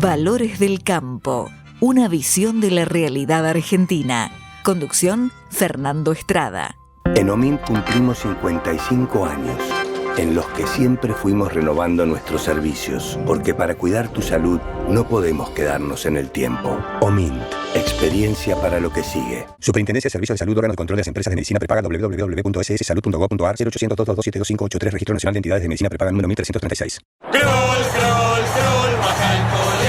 Valores del Campo, una visión de la realidad argentina. Conducción, Fernando Estrada. En OMINT cumplimos 55 años, en los que siempre fuimos renovando nuestros servicios, porque para cuidar tu salud no podemos quedarnos en el tiempo. OMINT, experiencia para lo que sigue. Superintendencia de Servicios de Salud, órgano de control de las empresas de medicina prepaga, www.sssalud.gov.ar, 0800 227 2583, Registro Nacional de Entidades de Medicina Prepaga número 1336. Baja el colesterol.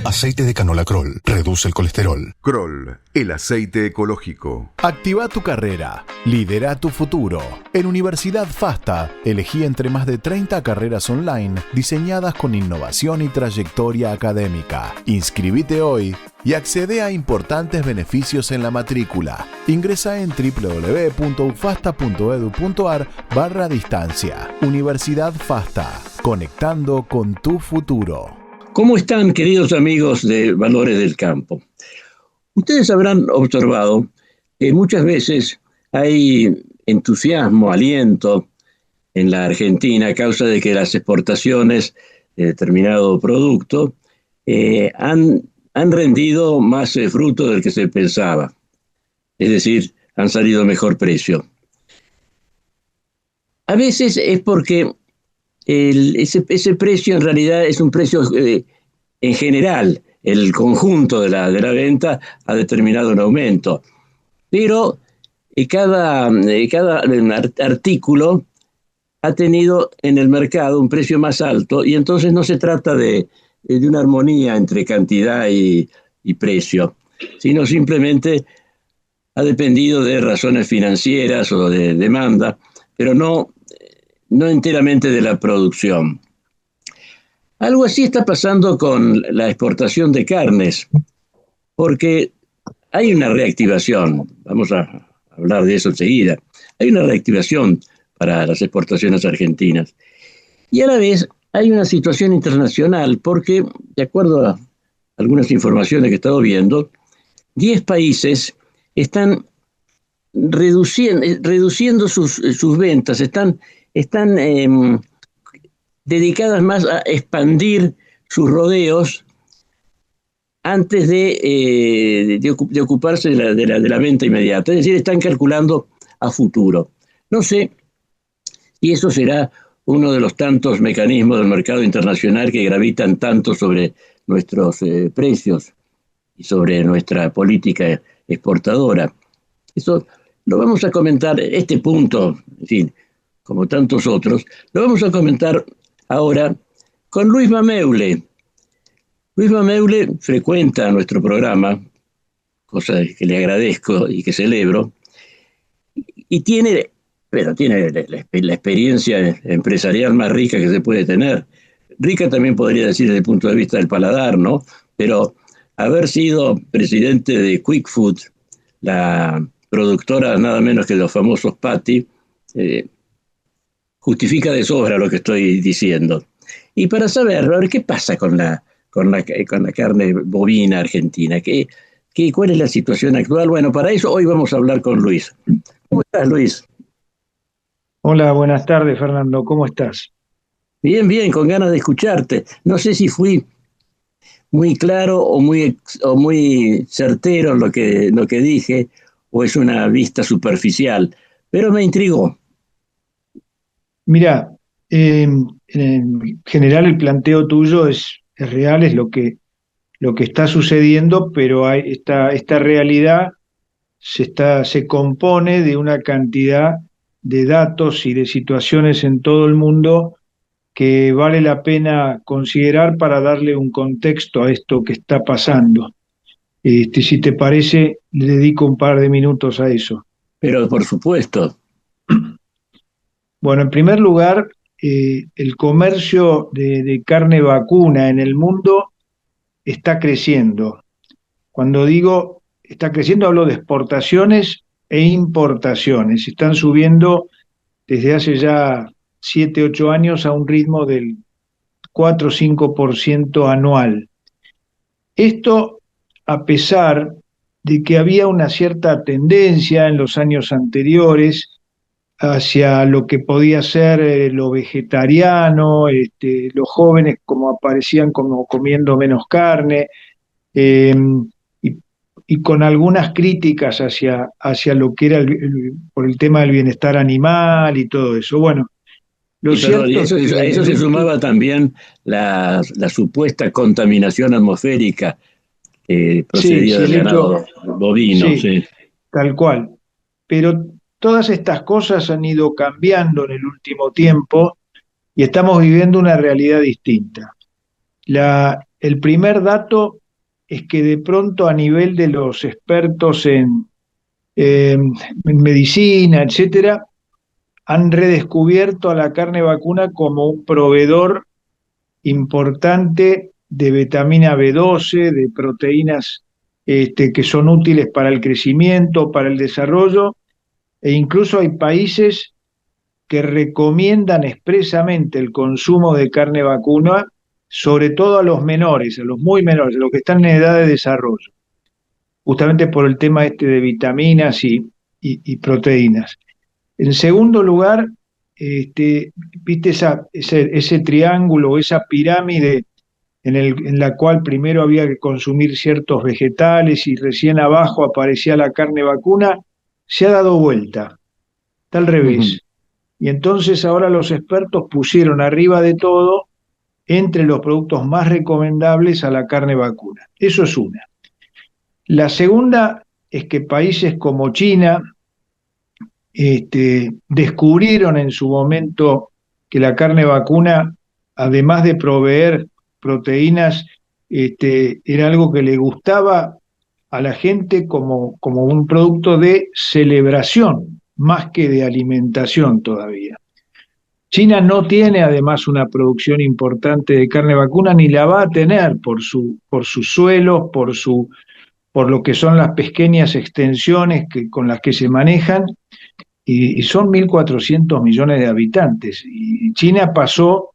Aceite de canola Kroll reduce el colesterol. Kroll, el aceite ecológico. Activa tu carrera. Lidera tu futuro. En Universidad FASTA, elegí entre más de 30 carreras online diseñadas con innovación y trayectoria académica. Inscribite hoy y accede a importantes beneficios en la matrícula. Ingresa en www.ufasta.edu.ar/distancia. Universidad FASTA, conectando con tu futuro. ¿Cómo están, queridos amigos de Valores del Campo? Ustedes habrán observado que muchas veces hay entusiasmo, aliento en la Argentina a causa de que las exportaciones de determinado producto han rendido más fruto del que se pensaba. Es decir, han salido a mejor precio. A veces es porque ese precio en realidad es un precio en general. El conjunto de la venta ha determinado un aumento. Pero cada artículo ha tenido en el mercado un precio más alto y entonces no se trata de una armonía entre cantidad y precio, sino simplemente ha dependido de razones financieras o de demanda, pero no enteramente de la producción. Algo así está pasando con la exportación de carnes, porque hay una reactivación, vamos a hablar de eso enseguida, hay una reactivación para las exportaciones argentinas. Y a la vez hay una situación internacional, porque, de acuerdo a algunas informaciones que he estado viendo, 10 países están reduciendo sus ventas, están dedicadas más a expandir sus rodeos antes de ocuparse de la venta inmediata. Es decir, están calculando a futuro. No sé si eso será uno de los tantos mecanismos del mercado internacional que gravitan tanto sobre nuestros precios y sobre nuestra política exportadora. Eso lo vamos a comentar, este punto, en fin, como tantos otros, lo vamos a comentar ahora con Luis Mameule. Luis Mameule frecuenta nuestro programa, cosa que le agradezco y que celebro, y tiene la experiencia empresarial más rica que se puede tener. Rica también podría decir desde el punto de vista del paladar, ¿no? Pero haber sido presidente de Quick Food, la productora nada menos que los famosos Patty, justifica de sobra lo que estoy diciendo. Y para saber, a ver, ¿qué pasa con la carne bovina argentina? ¿Cuál es la situación actual? Bueno, para eso hoy vamos a hablar con Luis. ¿Cómo estás, Luis? Hola, buenas tardes, Fernando. ¿Cómo estás? Bien, bien, con ganas de escucharte. No sé si fui muy claro o muy certero en lo que dije, o es una vista superficial, pero me intrigó. Mira, en general el planteo tuyo es real, es lo que está sucediendo, pero esta realidad se compone de una cantidad de datos y de situaciones en todo el mundo que vale la pena considerar para darle un contexto a esto que está pasando. Si te parece, le dedico un par de minutos a eso. Pero por supuesto. Bueno, en primer lugar, el comercio de carne vacuna en el mundo está creciendo. Cuando digo está creciendo, hablo de exportaciones e importaciones. Están subiendo desde hace ya 7, 8 años a un ritmo del 4 o 5% anual. Esto a pesar de que había una cierta tendencia en los años anteriores hacia lo que podía ser lo vegetariano, los jóvenes como aparecían como comiendo menos carne, eh, y, y con algunas críticas hacia lo que era por el tema del bienestar animal y todo eso. Bueno, lo Y perdón, y cierto es a que eso se sumaba también la supuesta contaminación atmosférica que sí, procedía sí, del el hecho, ganado bovino, sí, sí. tal cual. Pero todas estas cosas han ido cambiando en el último tiempo y estamos viviendo una realidad distinta. El primer dato es que de pronto a nivel de los expertos en medicina, etcétera, han redescubierto a la carne vacuna como un proveedor importante de vitamina B12, de proteínas que son útiles para el crecimiento, para el desarrollo, e incluso hay países que recomiendan expresamente el consumo de carne vacuna, sobre todo a los menores, a los muy menores, a los que están en edad de desarrollo, justamente por el tema de vitaminas y proteínas. En segundo lugar, viste ese triángulo, esa pirámide en la cual primero había que consumir ciertos vegetales y recién abajo aparecía la carne vacuna, se ha dado vuelta, está al Ujú. revés. Y entonces ahora los expertos pusieron arriba de todo, entre los productos más recomendables, a la carne vacuna. Eso es una. La segunda es que países como China descubrieron en su momento que la carne vacuna, además de proveer proteínas, era algo que le gustaba a la gente como un producto de celebración, más que de alimentación todavía. China no tiene además una producción importante de carne vacuna, ni la va a tener por sus suelos, por lo que son las pequeñas extensiones con las que se manejan, y son 1.400 millones de habitantes. Y China pasó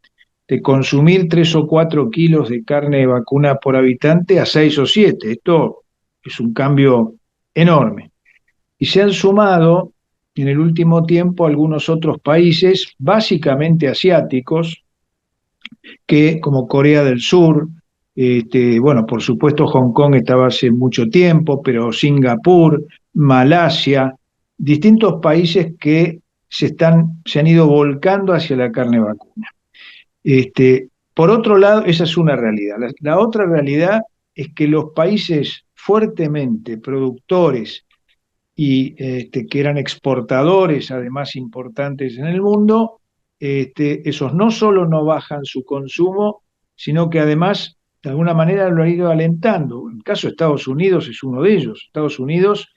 de consumir 3 o 4 kilos de carne de vacuna por habitante a 6 o 7. Esto es un cambio enorme. Y se han sumado en el último tiempo algunos otros países, básicamente asiáticos, que como Corea del Sur, bueno, por supuesto Hong Kong estaba hace mucho tiempo, pero Singapur, Malasia, distintos países que se han ido volcando hacia la carne vacuna. Por otro lado, esa es una realidad. La otra realidad es que los países fuertemente productores y que eran exportadores, además importantes en el mundo, esos no solo no bajan su consumo, sino que además de alguna manera lo han ido alentando. El caso de Estados Unidos es uno de ellos. Estados Unidos,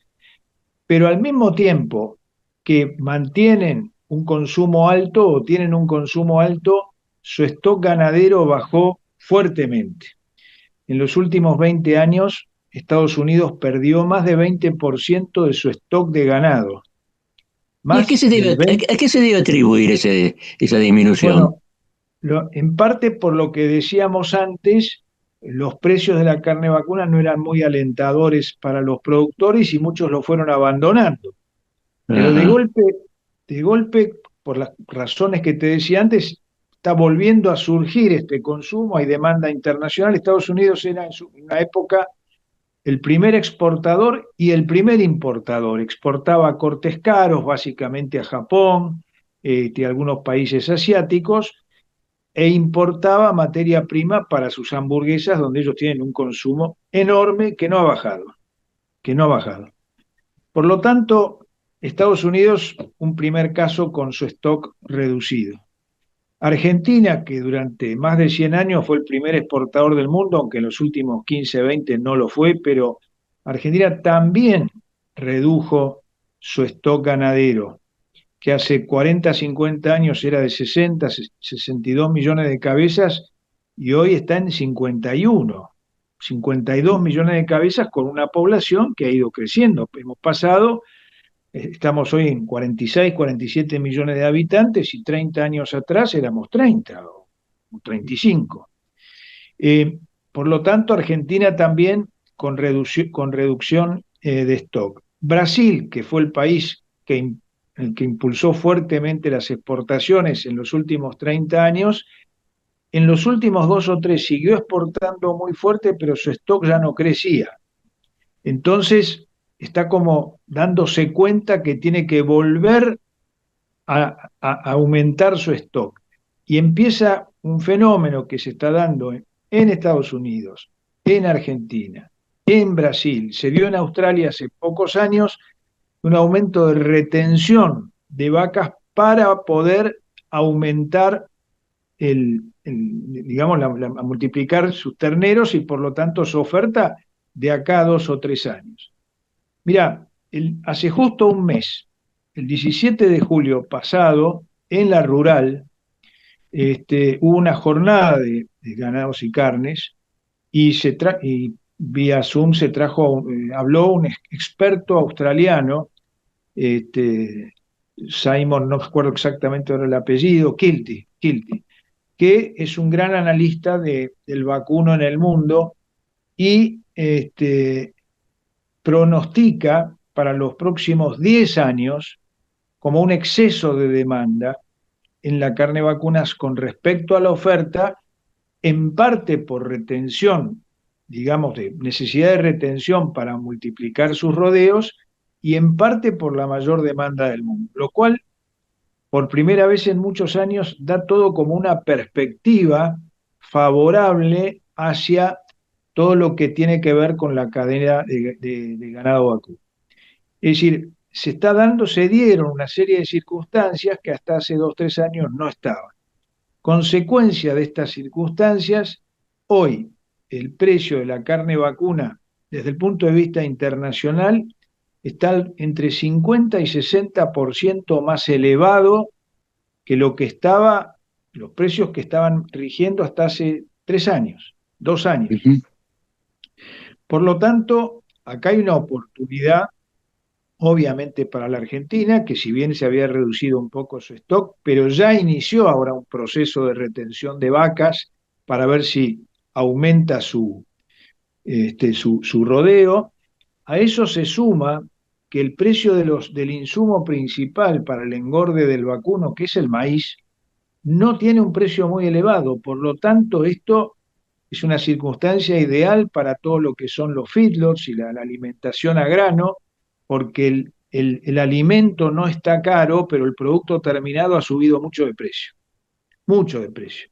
pero al mismo tiempo que mantienen un consumo alto o tienen un consumo alto, su stock ganadero bajó fuertemente. En los últimos 20 años, Estados Unidos perdió más de 20% de su stock de ganado. ¿Y Más del 20%. a qué se debe atribuir esa disminución? Bueno, en parte por lo que decíamos antes, los precios de la carne vacuna no eran muy alentadores para los productores y muchos lo fueron abandonando. Pero Ajá. de golpe, por las razones que te decía antes, está volviendo a surgir este consumo, hay demanda internacional. Estados Unidos era en una época el primer exportador y el primer importador. Exportaba cortes caros, básicamente a Japón y algunos países asiáticos, e importaba materia prima para sus hamburguesas, donde ellos tienen un consumo enorme que no ha bajado, que no ha bajado. Por lo tanto, Estados Unidos, un primer caso con su stock reducido. Argentina, que durante más de 100 años fue el primer exportador del mundo, aunque en los últimos 15, 20 no lo fue, pero Argentina también redujo su stock ganadero, que hace 40, 50 años era de 60, 62 millones de cabezas y hoy está en 51, 52 millones de cabezas con una población que ha ido creciendo. Hemos pasado, estamos hoy en 46, 47 millones de habitantes y 30 años atrás éramos 30 o 35. Por lo tanto, Argentina también con reducción de stock. Brasil, que fue el país que el que impulsó fuertemente las exportaciones en los últimos 30 años, en los últimos 2 o 3 siguió exportando muy fuerte, pero su stock ya no crecía. Entonces está como dándose cuenta que tiene que volver a aumentar su stock. Y empieza un fenómeno que se está dando en Estados Unidos, en Argentina, en Brasil, se vio en Australia hace pocos años, un aumento de retención de vacas para poder aumentar digamos, a multiplicar sus terneros y por lo tanto su oferta de acá a 2 o 3 años. Mirá, hace justo un mes, el 17 de julio pasado, en la rural, hubo una jornada de ganados y carnes y vía Zoom habló un experto australiano, Simon, no me acuerdo exactamente ahora el apellido, Kilty, que es un gran analista del vacuno en el mundo y pronostica para los próximos 10 años como un exceso de demanda en la carne vacunas con respecto a la oferta, en parte por retención, digamos, de necesidad de retención para multiplicar sus rodeos, y en parte por la mayor demanda del mundo, lo cual por primera vez en muchos años da todo como una perspectiva favorable hacia todo lo que tiene que ver con la cadena de ganado vacuno. Es decir, se dieron una serie de circunstancias que hasta hace 2 o 3 años no estaban. Consecuencia de estas circunstancias, hoy el precio de la carne vacuna, desde el punto de vista internacional, está entre 50 y 60% más elevado que lo que estaba, los precios que estaban rigiendo hasta hace 3 años, 2 años. Por lo tanto, acá hay una oportunidad, obviamente para la Argentina, que si bien se había reducido un poco su stock, pero ya inició ahora un proceso de retención de vacas para ver si aumenta su rodeo. A eso se suma que el precio del insumo principal para el engorde del vacuno, que es el maíz, no tiene un precio muy elevado. Por lo tanto, esto es una circunstancia ideal para todo lo que son los feedlots y la alimentación a grano, porque el alimento no está caro, pero el producto terminado ha subido mucho de precio. Mucho de precio.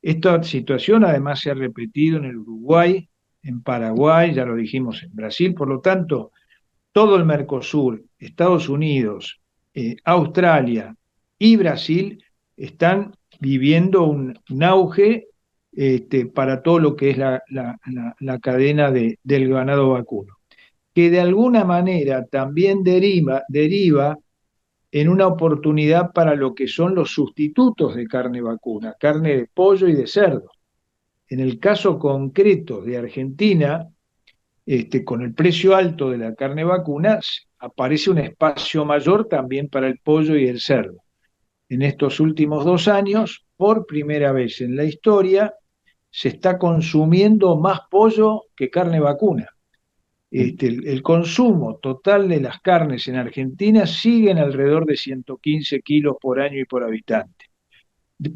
Esta situación además se ha repetido en el Uruguay, en Paraguay, ya lo dijimos en Brasil. Por lo tanto, todo el Mercosur, Estados Unidos, Australia y Brasil están viviendo un auge para todo lo que es la cadena del ganado vacuno, que de alguna manera también deriva en una oportunidad para lo que son los sustitutos de carne vacuna, carne de pollo y de cerdo. En el caso concreto de Argentina, con el precio alto de la carne vacuna, aparece un espacio mayor también para el pollo y el cerdo. En estos últimos 2 años, por primera vez en la historia, se está consumiendo más pollo que carne vacuna. El consumo total de las carnes en Argentina sigue en alrededor de 115 kilos por año y por habitante.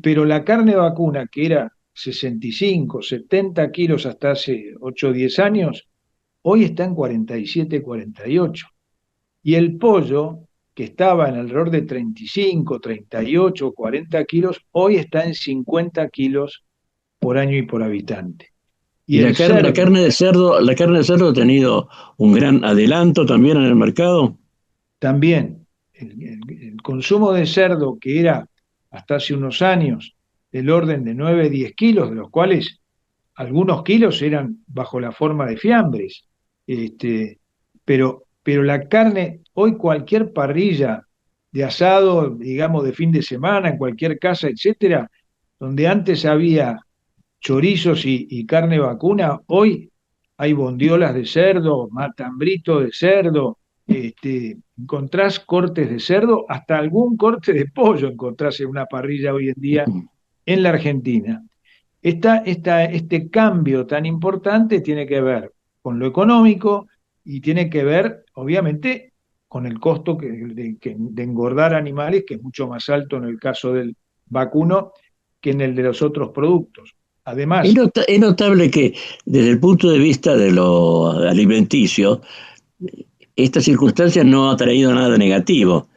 Pero la carne vacuna, que era 65, 70 kilos hasta hace 8 o 10 años, hoy está en 47, 48. Y el pollo, que estaba en alrededor de 35, 38, 40 kilos, hoy está en 50 kilos por año y por habitante. Y la carne de cerdo ha tenido un gran adelanto también en el mercado. También el consumo de cerdo, que era hasta hace unos años del orden de 9, 10 kilos, de los cuales algunos kilos eran bajo la forma de fiambres. Pero la carne, hoy cualquier parrilla de asado, digamos de fin de semana, en cualquier casa, etcétera, donde antes había chorizos y carne vacuna, hoy hay bondiolas de cerdo, matambrito de cerdo, encontrás cortes de cerdo, hasta algún corte de pollo encontrás en una parrilla hoy en día en la Argentina. Este cambio tan importante tiene que ver con lo económico y tiene que ver, obviamente, con el costo de engordar animales, que es mucho más alto en el caso del vacuno que en el de los otros productos. Además, Es notable que desde el punto de vista de lo alimenticio, esta circunstancia no ha traído nada negativo.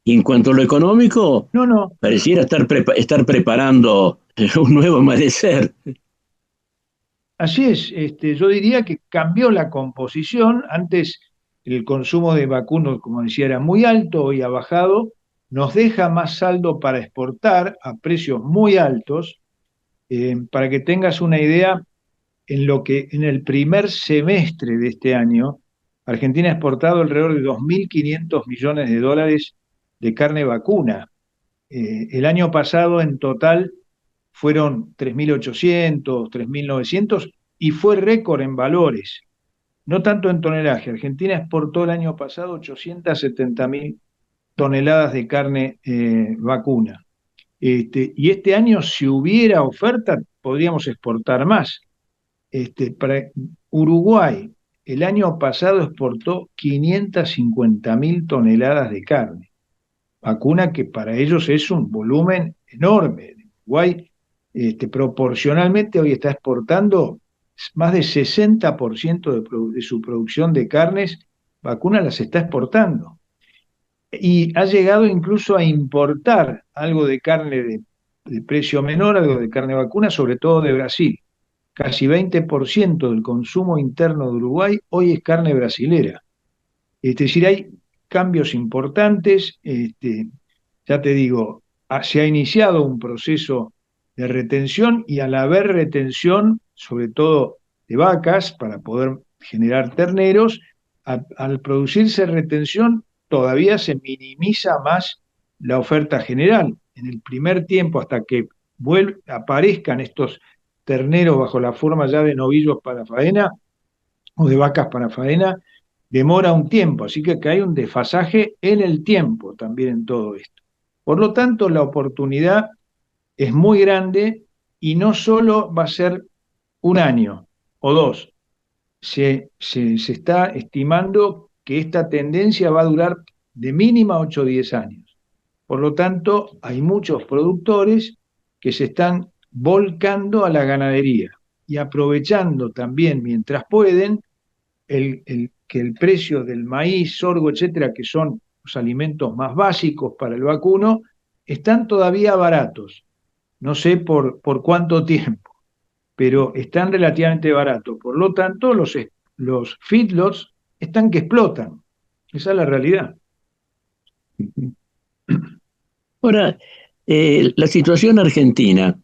Y en cuanto a lo económico, no, pareciera estar preparando un nuevo amanecer. así es, yo diría que cambió la composición. Antes el consumo de vacuno, como decía, era muy alto, hoy ha bajado, nos deja más saldo para exportar a precios muy altos. Para que tengas una idea, en el primer semestre de este año, Argentina ha exportado alrededor de 2.500 millones de dólares de carne vacuna. El año pasado en total fueron 3.800, 3.900 y fue récord en valores, no tanto en tonelaje. Argentina exportó el año pasado 870.000 toneladas de carne vacuna. Y este año, si hubiera oferta, podríamos exportar más. Para Uruguay, el año pasado exportó 550.000 toneladas de carne, vacuna que para ellos es un volumen enorme. Uruguay, proporcionalmente, hoy está exportando más de 60% de su producción de carnes, vacuna las está exportando. Y ha llegado incluso a importar algo de carne de precio menor, algo de carne vacuna, sobre todo de Brasil. Casi 20% del consumo interno de Uruguay hoy es carne brasilera. Es decir, hay cambios importantes. Ya te digo, se ha iniciado un proceso de retención, y al haber retención, sobre todo de vacas, para poder generar terneros, al producirse retención, todavía se minimiza más la oferta general. En el primer tiempo, hasta que aparezcan estos terneros bajo la forma ya de novillos para faena o de vacas para faena, demora un tiempo, así que hay un desfasaje en el tiempo también en todo esto. Por lo tanto, la oportunidad es muy grande, y no solo va a ser un año o dos. Se está estimando que esta tendencia va a durar de mínima 8 o 10 años. Por lo tanto, hay muchos productores que se están volcando a la ganadería y aprovechando también, mientras pueden, que el precio del maíz, sorgo, etcétera, que son los alimentos más básicos para el vacuno, están todavía baratos. No sé por cuánto tiempo, pero están relativamente baratos. Por lo tanto, los feedlots están que explotan. Esa es la realidad. Ahora, la situación argentina,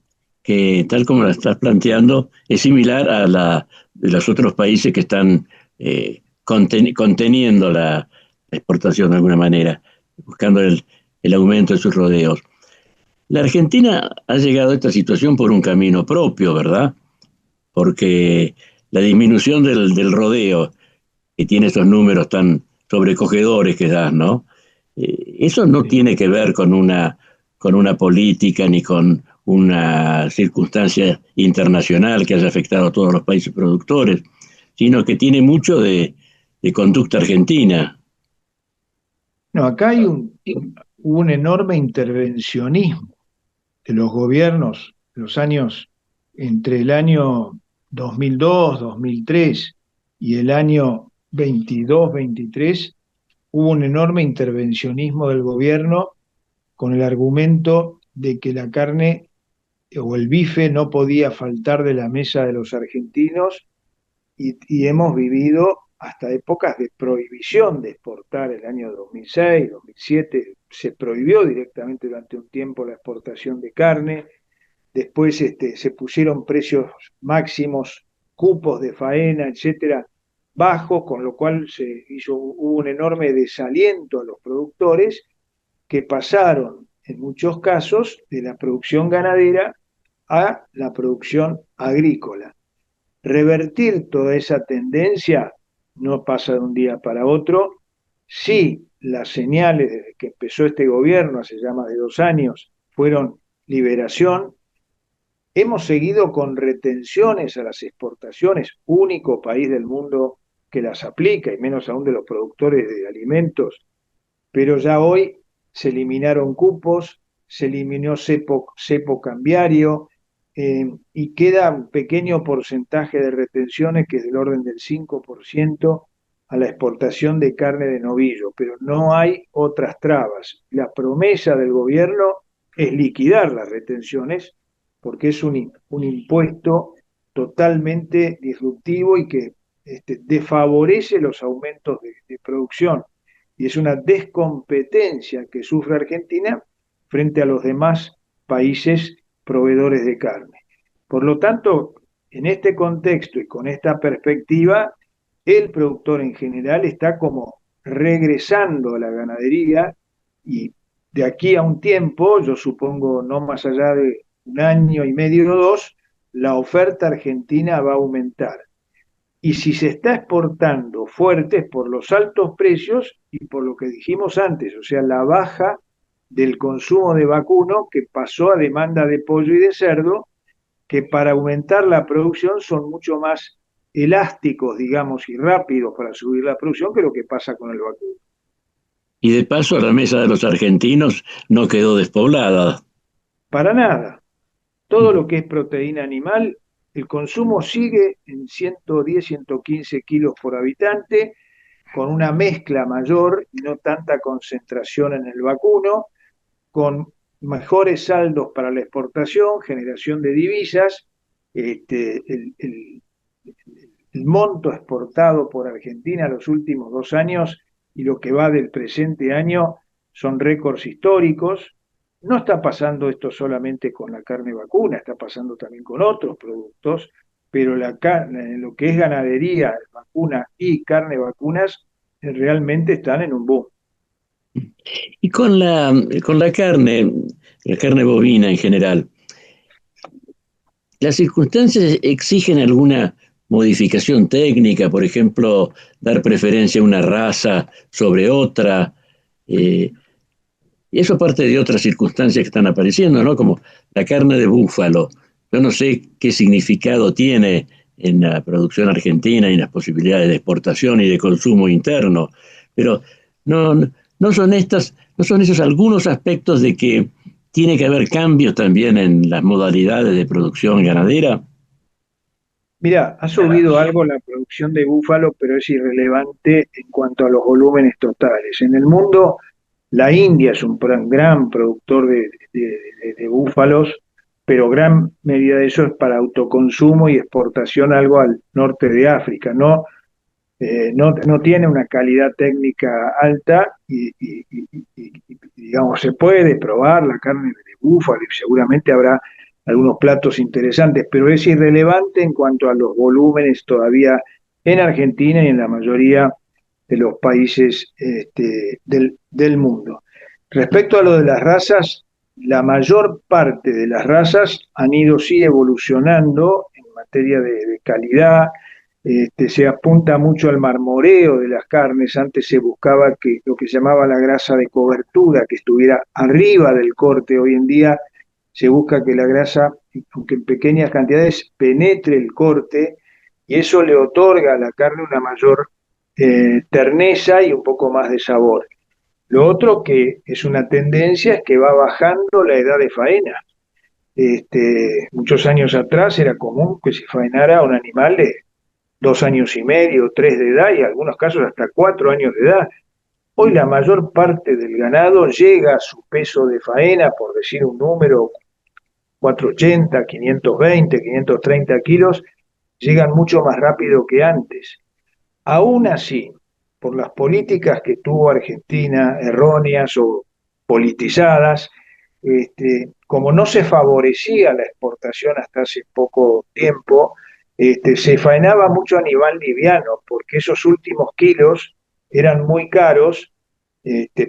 que tal como la estás planteando, es similar a la de los otros países que están conteniendo la exportación de alguna manera, buscando el aumento de sus rodeos. La Argentina ha llegado a esta situación por un camino propio, ¿verdad? Porque la disminución del rodeo, que tiene esos números tan sobrecogedores que das, ¿no? Eso no tiene que ver con una política ni con una circunstancia internacional que haya afectado a todos los países productores, sino que tiene mucho de conducta argentina. No, acá hay un enorme intervencionismo de los gobiernos, entre el año 2002, 2003 y el año 22, 23, hubo un enorme intervencionismo del gobierno con el argumento de que la carne o el bife no podía faltar de la mesa de los argentinos, y hemos vivido hasta épocas de prohibición de exportar. El año 2006, 2007 se prohibió directamente durante un tiempo la exportación de carne. Después se pusieron precios máximos, cupos de faena, etcétera, bajos, con lo cual hubo un enorme desaliento a los productores, que pasaron en muchos casos de la producción ganadera a la producción agrícola. Revertir toda esa tendencia no pasa de un día para otro. Sí, las señales desde que empezó este gobierno, hace ya más de 2 años, fueron liberación. Hemos seguido con retenciones a las exportaciones, único país del mundo que las aplica, y menos aún de los productores de alimentos, pero ya hoy se eliminaron cupos, se eliminó cepo cambiario, y queda un pequeño porcentaje de retenciones que es del orden del 5% a la exportación de carne de novillo, pero no hay otras trabas. La promesa del gobierno es liquidar las retenciones porque es un impuesto totalmente disruptivo y que desfavorece los aumentos de producción, y es una descompetencia que sufre Argentina frente a los demás países proveedores de carne. Por lo tanto, en este contexto y con esta perspectiva, el productor en general está como regresando a la ganadería, y de aquí a un tiempo, yo supongo no más allá de un año y medio o dos, la oferta argentina va a aumentar. Y si se está exportando fuerte es por los altos precios y por lo que dijimos antes, o sea, la baja del consumo de vacuno que pasó a demanda de pollo y de cerdo, que para aumentar la producción son mucho más elásticos, digamos, y rápidos para subir la producción que lo que pasa con el vacuno. Y de paso, la mesa de los argentinos no quedó despoblada. Para nada. Todo lo que es proteína animal, el consumo sigue en 110, 115 kilos por habitante, con una mezcla mayor y no tanta concentración en el vacuno, con mejores saldos para la exportación, generación de divisas. El monto exportado por Argentina los últimos 2 años y lo que va del presente año son récords históricos. No está pasando esto solamente con la carne vacuna, está pasando también con otros productos, pero en lo que es ganadería, vacuna y carne vacunas, realmente están en un boom. Y con la carne bovina en general, ¿las circunstancias exigen alguna modificación técnica? Por ejemplo, dar preferencia a una raza sobre otra. Y eso aparte de otras circunstancias que están apareciendo, ¿no? Como la carne de búfalo. Yo no sé qué significado tiene en la producción argentina y en las posibilidades de exportación y de consumo interno, pero no son esos algunos aspectos de que tiene que haber cambios también en las modalidades de producción ganadera. Mira, ha subido algo la producción de búfalo, pero es irrelevante en cuanto a los volúmenes totales. En el mundo, la India es un gran productor de búfalos, pero gran medida de eso es para autoconsumo y exportación algo al norte de África. No tiene una calidad técnica alta y digamos, se puede probar la carne de búfalo y seguramente habrá algunos platos interesantes, pero es irrelevante en cuanto a los volúmenes todavía en Argentina y en la mayoría de los países del mundo. Respecto a lo de las razas, la mayor parte de las razas han ido sí evolucionando en materia de calidad. Se apunta mucho al marmoreo de las carnes. Antes se buscaba que lo que se llamaba la grasa de cobertura, que estuviera arriba del corte. Hoy en día se busca que la grasa, aunque en pequeñas cantidades, penetre el corte, y eso le otorga a la carne una mayor terneza y un poco más de sabor. Lo otro que es una tendencia es que va bajando la edad de faena. Muchos años atrás era común que se faenara un animal de 2 años y medio, 3 de edad, y en algunos casos hasta 4 años de edad. Hoy la mayor parte del ganado llega a su peso de faena, por decir un número, 480, 520, 530 kilos, llegan mucho más rápido que antes. Aún así, por las políticas que tuvo Argentina, erróneas o politizadas, como no se favorecía la exportación hasta hace poco tiempo, se faenaba mucho animal liviano, porque esos últimos kilos eran muy caros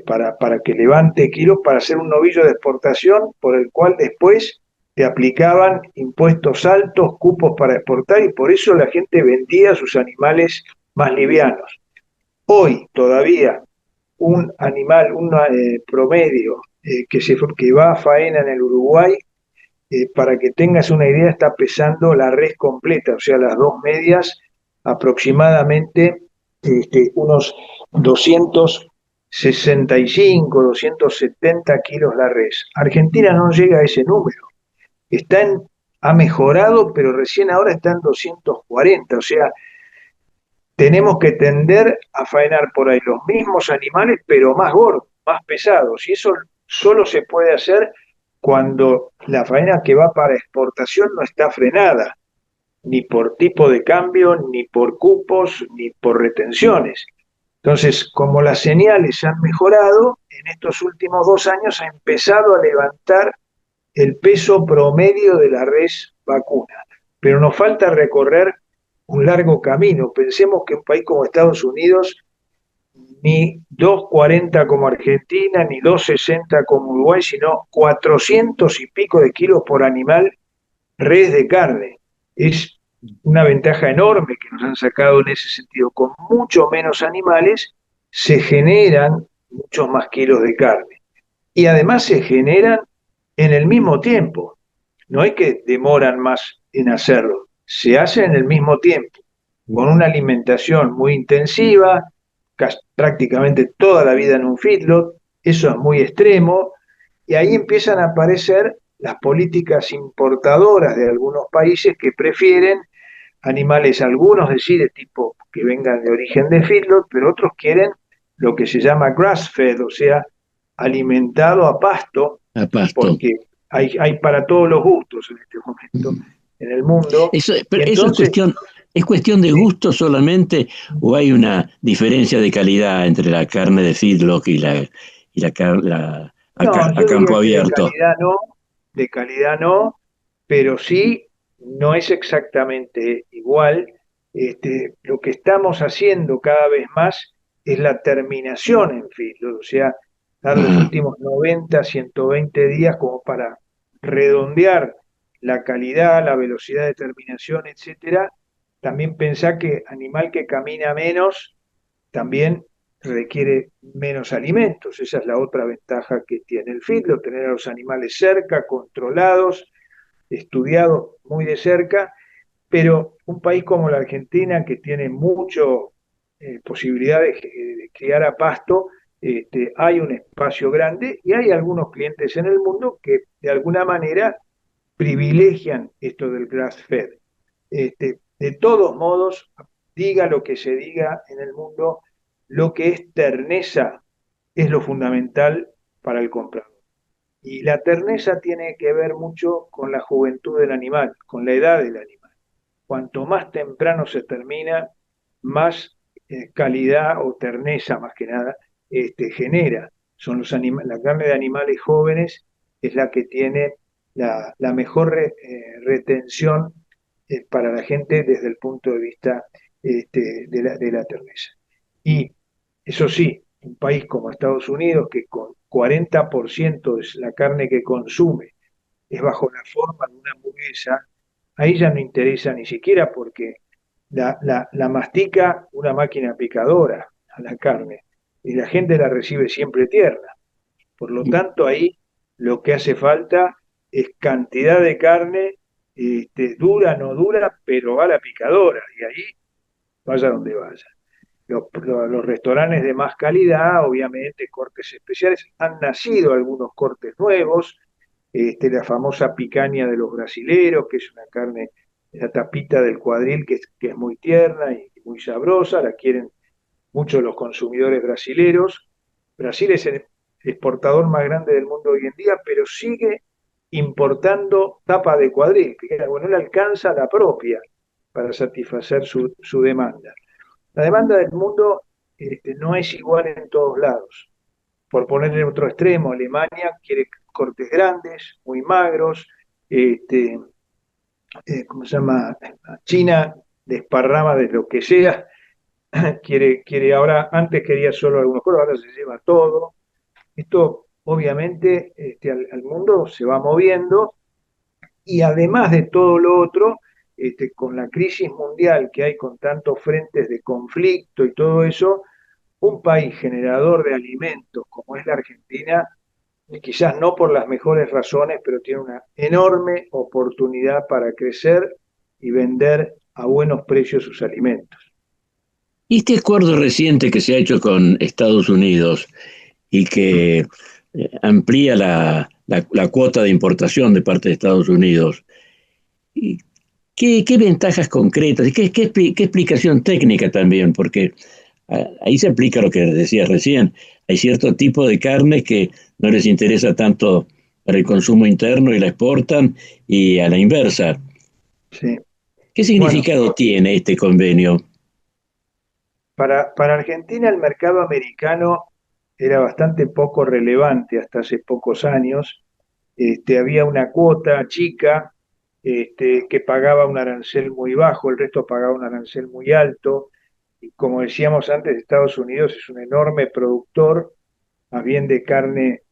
para que levante kilos para hacer un novillo de exportación, por el cual después te aplicaban impuestos altos, cupos para exportar, y por eso la gente vendía sus animales más livianos. Hoy todavía un animal, promedio que va a faena en el Uruguay, para que tengas una idea, está pesando la res completa, o sea, las 2 medias, aproximadamente unos 265, 270 kilos la res. Argentina no llega a ese número. Ha mejorado, pero recién ahora está en 240. O sea, tenemos que tender a faenar por ahí los mismos animales, pero más gordos, más pesados. Y eso solo se puede hacer cuando la faena que va para exportación no está frenada, ni por tipo de cambio, ni por cupos, ni por retenciones. Entonces, como las señales han mejorado, en estos últimos 2 años ha empezado a levantar el peso promedio de la res vacuna. Pero nos falta recorrer un largo camino. Pensemos que un país como Estados Unidos, ni 2,40 como Argentina, ni 2,60 como Uruguay, sino 400 y pico de kilos por animal res de carne. Es una ventaja enorme que nos han sacado en ese sentido. Con mucho menos animales se generan muchos más kilos de carne. Y además se generan en el mismo tiempo. No es que demoran más en hacerlo, se hace en el mismo tiempo, con una alimentación muy intensiva, prácticamente toda la vida en un feedlot. Eso es muy extremo, y ahí empiezan a aparecer las políticas importadoras de algunos países que prefieren animales, algunos de tipo que vengan de origen de feedlot, pero otros quieren lo que se llama grass-fed, o sea, alimentado a pasto, porque hay para todos los gustos en este momento en el mundo. Pero entonces, ¿es cuestión de gusto solamente o hay una diferencia de calidad entre la carne de feedlot y a campo abierto? De calidad no, pero sí no es exactamente igual. Lo que estamos haciendo cada vez más es la terminación en feedlot, o sea, dar los últimos 90, 120 días como para redondear la calidad, la velocidad de terminación, etcétera. También pensá que animal que camina menos también requiere menos alimentos. Esa es la otra ventaja que tiene el feedlot, tener a los animales cerca, controlados, estudiados muy de cerca. Pero un país como la Argentina, que tiene mucho posibilidad de criar a pasto, hay un espacio grande y hay algunos clientes en el mundo que de alguna manera privilegian esto del grass-fed. De todos modos, diga lo que se diga en el mundo, lo que es terneza es lo fundamental para el comprador. Y la terneza tiene que ver mucho con la juventud del animal, con la edad del animal. Cuanto más temprano se termina, más calidad o terneza, más que nada, genera. La carne de animales jóvenes es la que tiene la mejor retención para la gente desde el punto de vista de la terneza. Y eso sí, un país como Estados Unidos, que con 40% de la carne que consume es bajo la forma de una hamburguesa, ahí ya no interesa ni siquiera porque la mastica una máquina picadora a la carne y la gente la recibe siempre tierna. Por lo tanto, ahí lo que hace falta es cantidad de carne, dura, no dura, pero va a la picadora, y ahí vaya donde vaya. Los restaurantes de más calidad, obviamente, cortes especiales, han nacido algunos cortes nuevos, la famosa picaña de los brasileros, que es una carne, la tapita del cuadril, que es muy tierna y muy sabrosa, la quieren mucho los consumidores brasileros. Brasil es el exportador más grande del mundo hoy en día, pero sigue importando tapa de cuadril, que no le alcanza la propia para satisfacer su demanda. La demanda del mundo no es igual en todos lados. Por ponerle otro extremo, Alemania quiere cortes grandes, muy magros, ¿cómo se llama? China desparrama de lo que sea, quiere ahora, antes quería solo algunos cortes, ahora se lleva todo. Esto obviamente al mundo se va moviendo, y además de todo lo otro, con la crisis mundial que hay con tantos frentes de conflicto y todo eso, un país generador de alimentos como es la Argentina, quizás no por las mejores razones, pero tiene una enorme oportunidad para crecer y vender a buenos precios sus alimentos. Y este acuerdo reciente que se ha hecho con Estados Unidos y que amplía la cuota de importación de parte de Estados Unidos, ¿y qué ventajas concretas y qué explicación técnica también? Porque ahí se aplica lo que decías recién. Hay cierto tipo de carne que no les interesa tanto para el consumo interno y la exportan, y a la inversa. Sí. ¿Qué Bueno, significado tiene este convenio? para Argentina el mercado americano era bastante poco relevante hasta hace pocos años. Había una cuota chica que pagaba un arancel muy bajo, el resto pagaba un arancel muy alto. Y como decíamos antes, Estados Unidos es un enorme productor, más bien de carne,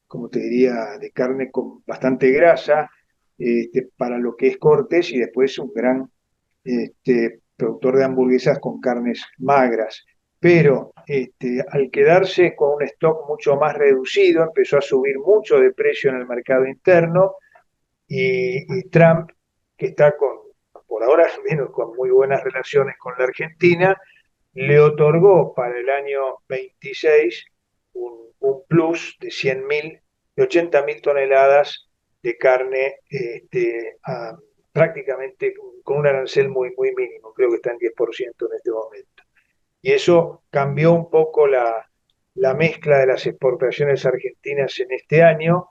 como te diría, de carne con bastante grasa, para lo que es cortes, y después un gran productor de hamburguesas con carnes magras. Pero al quedarse con un stock mucho más reducido, empezó a subir mucho de precio en el mercado interno, y Trump, que está por ahora al menos con muy buenas relaciones con la Argentina, le otorgó para el año 26 un plus de 100.000, de 80.000 toneladas de carne, prácticamente con un arancel muy, muy mínimo, creo que está en 10% en este momento. Y eso cambió un poco la mezcla de las exportaciones argentinas en este año.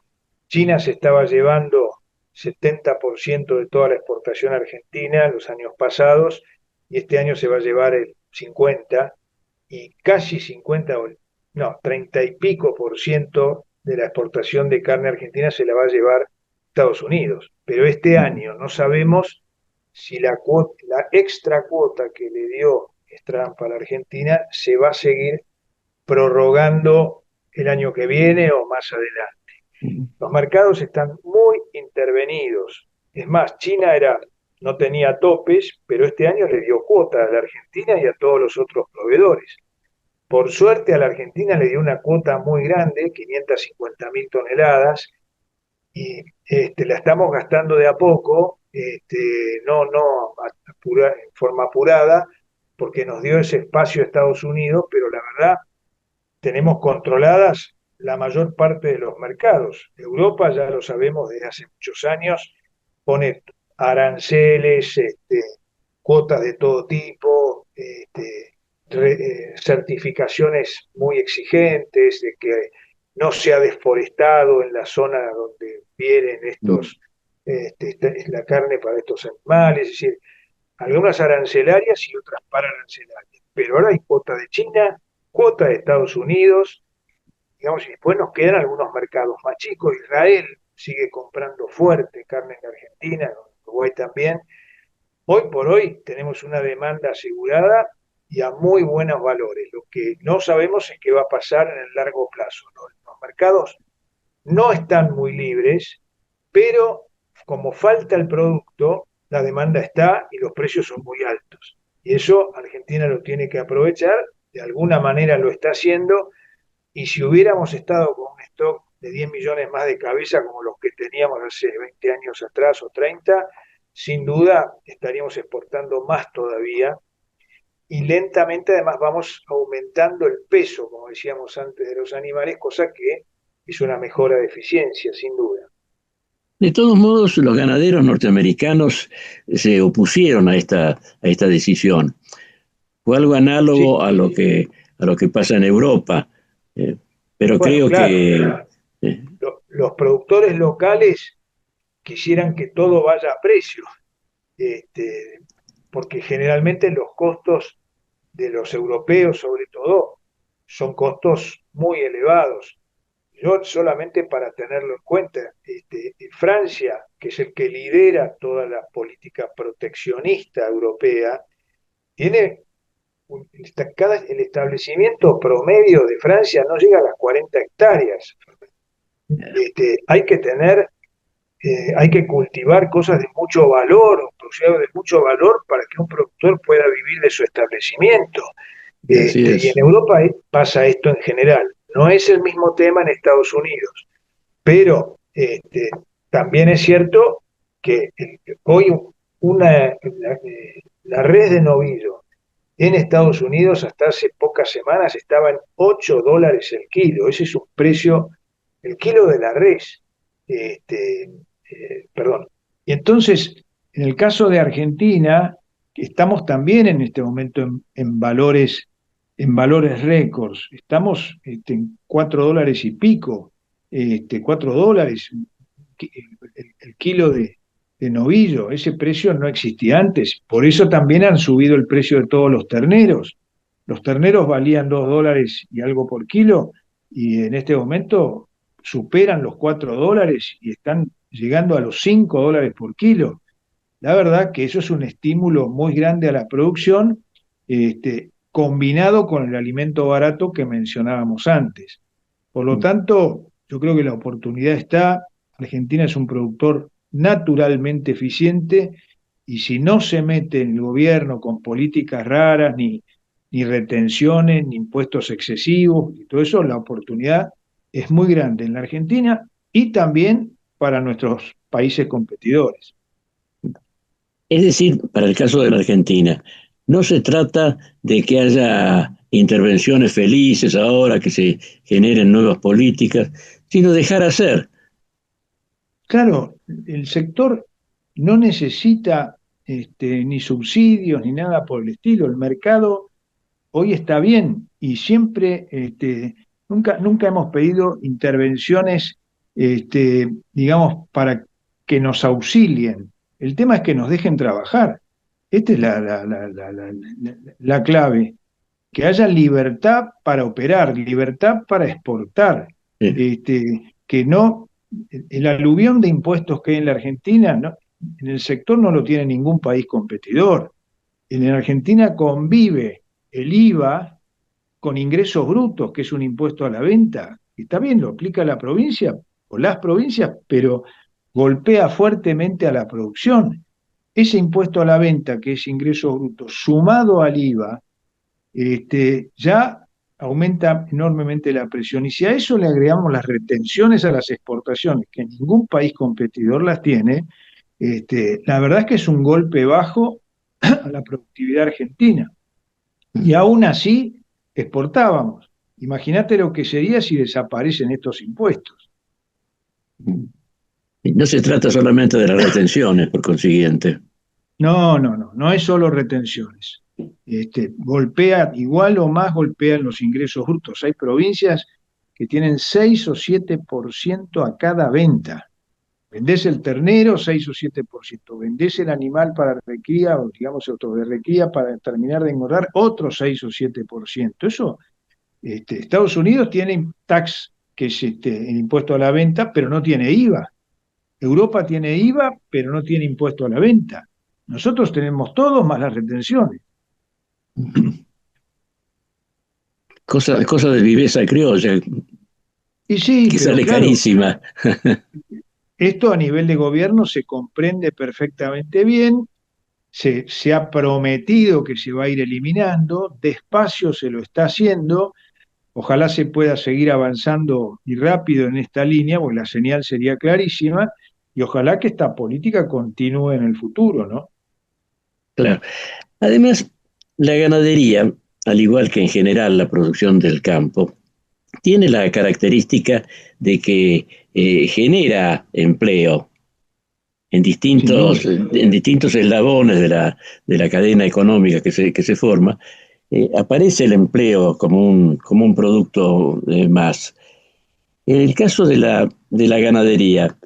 China se estaba llevando 70% de toda la exportación argentina en los años pasados, y este año se va a llevar el 50%, y casi 50, no, 30 y pico por ciento de la exportación de carne argentina se la va a llevar Estados Unidos. Pero este año no sabemos si la extra cuota que le dio Trump a la Argentina se va a seguir prorrogando el año que viene o más adelante. Los mercados están muy intervenidos. Es más, China no tenía topes, pero este año le dio cuotas a la Argentina y a todos los otros proveedores. Por suerte a la Argentina le dio una cuota muy grande, 550.000 toneladas, y la estamos gastando de a poco, no en forma apurada, porque nos dio ese espacio a Estados Unidos, pero la verdad tenemos controladas la mayor parte de los mercados. Europa, ya lo sabemos desde hace muchos años, pone aranceles, cuotas de todo tipo, certificaciones muy exigentes de que no se ha deforestado en la zona donde vienen la carne para estos animales, es decir, algunas arancelarias y otras pararancelarias. Pero ahora hay cuota de China, cuota de Estados Unidos, digamos, y después nos quedan algunos mercados más chicos. Israel sigue comprando fuerte carne en Argentina, en Uruguay también. Hoy por hoy tenemos una demanda asegurada y a muy buenos valores. Lo que no sabemos es qué va a pasar en el largo plazo. Los mercados no están muy libres, pero como falta el producto, la demanda está y los precios son muy altos. Y eso Argentina lo tiene que aprovechar, de alguna manera lo está haciendo, y si hubiéramos estado con un stock de 10 millones más de cabeza como los que teníamos hace 20 años atrás o 30, sin duda estaríamos exportando más todavía, y lentamente además vamos aumentando el peso, como decíamos antes, de los animales, cosa que es una mejora de eficiencia, sin duda. De todos modos, los ganaderos norteamericanos se opusieron a esta decisión. Fue algo análogo Sí. a lo que pasa en Europa. Pero Bueno, creo claro, los productores locales quisieran que todo vaya a precio, porque generalmente los costos de los europeos, sobre todo, son costos muy elevados. Yo solamente para tenerlo en cuenta, Francia, que es el que lidera toda la política proteccionista europea, tiene el establecimiento promedio de Francia no llega a las 40 hectáreas. Hay que hay que cultivar cosas de mucho valor, productos de mucho valor para que un productor pueda vivir de su establecimiento. Y en Europa pasa esto en general. No es el mismo tema en Estados Unidos, pero también es cierto que hoy la res de novillo en Estados Unidos hasta hace pocas semanas estaba en $8 el kilo. Ese es un precio, el kilo de la res. Perdón. Y entonces, en el caso de Argentina, que estamos también en este momento en valores récords. Estamos en $4 y pico, $4 el kilo de novillo. Ese precio no existía antes. Por eso también han subido el precio de todos los terneros. Los terneros valían $2 y algo por kilo, y en este momento superan los $4 y están llegando a los $5 por kilo. La verdad que eso es un estímulo muy grande a la producción, combinado con el alimento barato que mencionábamos antes. Por lo tanto, yo creo que la oportunidad está. Argentina es un productor naturalmente eficiente, y si no se mete en el gobierno con políticas raras, ni retenciones, ni impuestos excesivos, y todo eso, la oportunidad es muy grande en la Argentina y también para nuestros países competidores. Es decir, para el caso de la Argentina, no se trata de que haya intervenciones felices ahora, que se generen nuevas políticas, sino dejar hacer. Claro, el sector no necesita ni subsidios ni nada por el estilo. El mercado hoy está bien, y siempre, nunca hemos pedido intervenciones, digamos, para que nos auxilien. El tema es que nos dejen trabajar. Esta es la clave, que haya libertad para operar, libertad para exportar, que no, el aluvión de impuestos que hay en la Argentina, en el sector no lo tiene ningún país competidor. En la Argentina convive el IVA con ingresos brutos, que es un impuesto a la venta. Está bien, lo aplica la provincia o las provincias, pero golpea fuertemente a la producción. Ese impuesto a la venta, que es ingresos brutos, sumado al IVA, ya aumenta enormemente la presión. Y si a eso le agregamos las retenciones a las exportaciones, que ningún país competidor las tiene, la verdad es que es un golpe bajo a la productividad argentina. Y aún así exportábamos. Imagínate lo que sería si desaparecen estos impuestos. No se trata solamente de las retenciones, por consiguiente. No es solo retenciones. Golpea, igual o más golpean los ingresos brutos. Hay provincias que tienen 6 o 7% a cada venta. Vendés el ternero, 6 o 7%. Vendés el animal para recría, o digamos otro de recría, para terminar de engordar, otro 6 o 7%. Eso, Estados Unidos tiene tax, que es el impuesto a la venta, pero no tiene IVA. Europa tiene IVA, pero no tiene impuesto a la venta. Nosotros tenemos todo más las retenciones. Cosa de viveza criolla, Y sí, que pero sale claro, carísima. esto a nivel de gobierno se comprende perfectamente bien, se ha prometido que se va a ir eliminando, despacio se lo está haciendo. Ojalá se pueda seguir avanzando y rápido en esta línea, porque la señal sería clarísima, y ojalá que esta política continúe en el futuro, ¿no? Claro. Además, la ganadería, al igual que en general la producción del campo, tiene la característica de que genera empleo en distintos eslabones de la cadena económica que se forma. Aparece el empleo como un producto más. En el caso de la ganadería,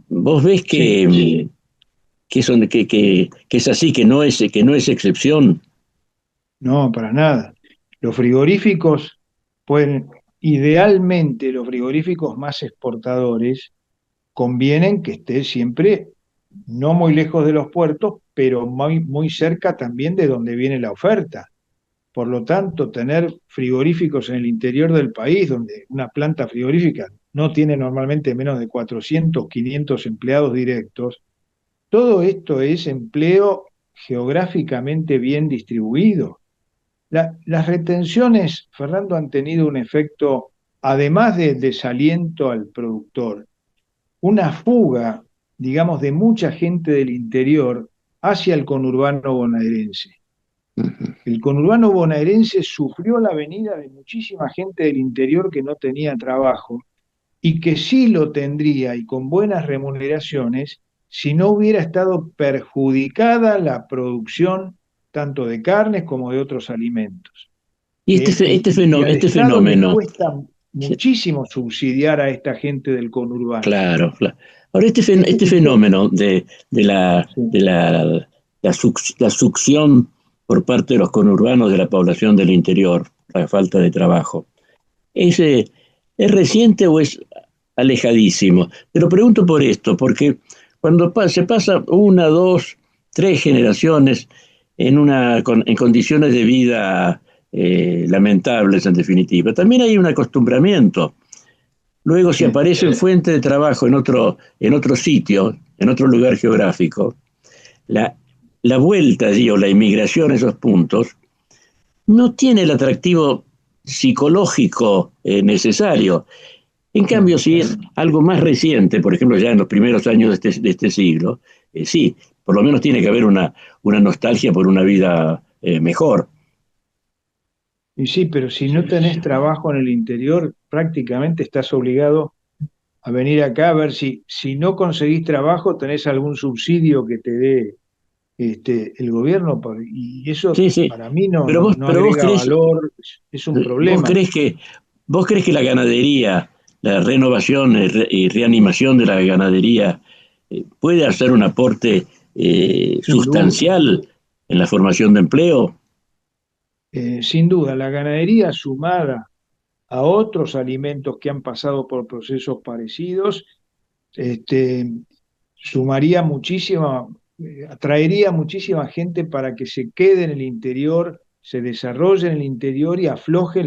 vos ves que es así, que no es excepción. No, para nada. Los frigoríficos idealmente los frigoríficos más exportadores convienen que esté siempre no muy lejos de los puertos, pero muy cerca también de donde viene la oferta. Por lo tanto, tener frigoríficos en el interior del país, donde una planta frigorífica no tiene normalmente menos de 400, 500 empleados directos, todo esto es empleo geográficamente bien distribuido. Las retenciones, Fernando, han tenido un efecto, además de desaliento al productor, una fuga, digamos, de mucha gente del interior hacia el conurbano bonaerense. El conurbano bonaerense sufrió la venida de muchísima gente del interior que no tenía trabajo y que sí lo tendría y con buenas remuneraciones si no hubiera estado perjudicada la producción tanto de carnes como de otros alimentos. Y Y al este Estado le fenómeno, cuesta muchísimo subsidiar a esta gente del conurbano. claro, claro. Ahora, este Esto- fenómeno de sí. la succión por parte de los conurbanos de la población del interior, la falta de trabajo, ¿es reciente o es alejadísimo? Te lo pregunto por esto, porque cuando se pasa una, dos, tres generaciones en condiciones de vida lamentables, en definitiva, también hay un acostumbramiento. Luego, si Sí. aparece fuente de trabajo en otro sitio, en otro lugar geográfico, la, la vuelta allí o la inmigración a esos puntos no tiene el atractivo psicológico necesario. En cambio, si es algo más reciente, por ejemplo, ya en los primeros años de este siglo, sí, por lo menos tiene que haber una nostalgia por una vida mejor. Y sí, pero si no tenés trabajo en el interior, prácticamente estás obligado a venir acá a ver si no conseguís trabajo, tenés algún subsidio que te dé el gobierno, y eso Sí, sí. para mí no Pero agrega valor, es un vos problema. crees que, vos crees que la ganadería, la renovación y reanimación de la ganadería puede hacer un aporte Sin duda, sustancial en la formación de empleo? sin duda, la ganadería sumada a otros alimentos que han pasado por procesos parecidos, este, sumaría muchísima, atraería muchísima gente para que se quede en el interior, se desarrolle en el interior y afloje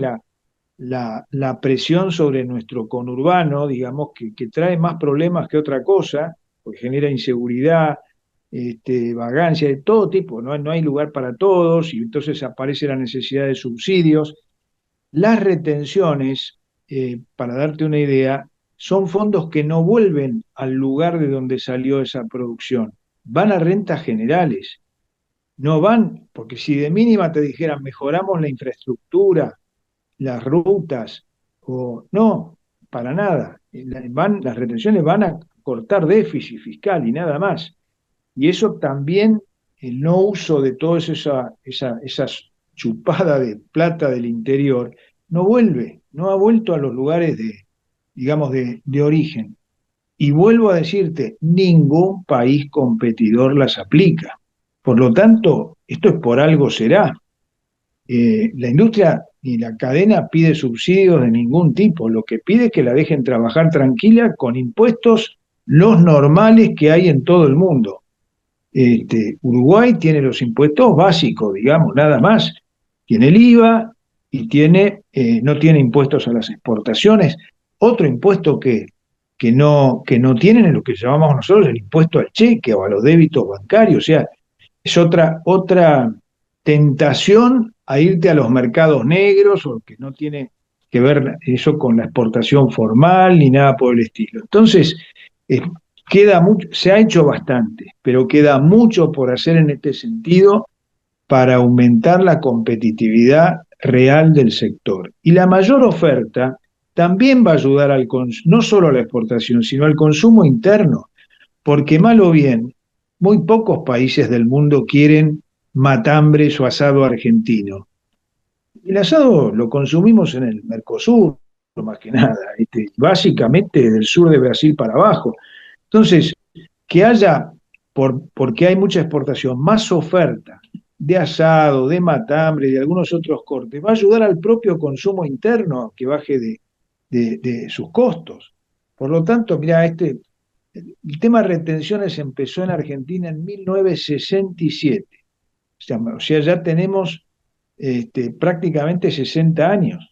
la presión sobre nuestro conurbano, digamos, que trae más problemas que otra cosa, porque genera inseguridad, vagancia de todo tipo, no hay lugar para todos, y entonces aparece la necesidad de subsidios. Las retenciones, para darte una idea, son fondos que no vuelven al lugar de donde salió esa producción, van a rentas generales, no van, porque si de mínima te dijeran mejoramos la infraestructura, las rutas, o no, para nada. Las retenciones van a cortar déficit fiscal y nada más. Y eso también, el no uso de toda esa chupada de plata del interior, no ha vuelto a los lugares digamos, de origen. Y vuelvo a decirte, ningún país competidor las aplica. Por lo tanto, esto es por algo será. La industria ni la cadena pide subsidios de ningún tipo, lo que pide es que la dejen trabajar tranquila con impuestos los normales que hay en todo el mundo. Uruguay tiene los impuestos básicos, digamos, nada más. Tiene el IVA y no tiene impuestos a las exportaciones. Otro impuesto que no tienen es lo que llamamos nosotros el impuesto al cheque o a los débitos bancarios. O sea, es otra tentación a irte a los mercados negros, o que no tiene que ver eso con la exportación formal ni nada por el estilo. Entonces, queda mucho, se ha hecho bastante, pero queda mucho por hacer en este sentido para aumentar la competitividad real del sector. Y la mayor oferta también va a ayudar no solo a la exportación, sino al consumo interno, porque mal o bien, muy pocos países del mundo quieren matambres o asado argentino. El asado lo consumimos en el Mercosur, más que nada, básicamente del sur de Brasil para abajo. Entonces, que haya, porque hay mucha exportación, más oferta de asado, de matambre, de algunos otros cortes, va a ayudar al propio consumo interno a que baje de sus costos. Por lo tanto, mira, el tema de retenciones empezó en Argentina en 1967. O sea, ya tenemos prácticamente 60 años.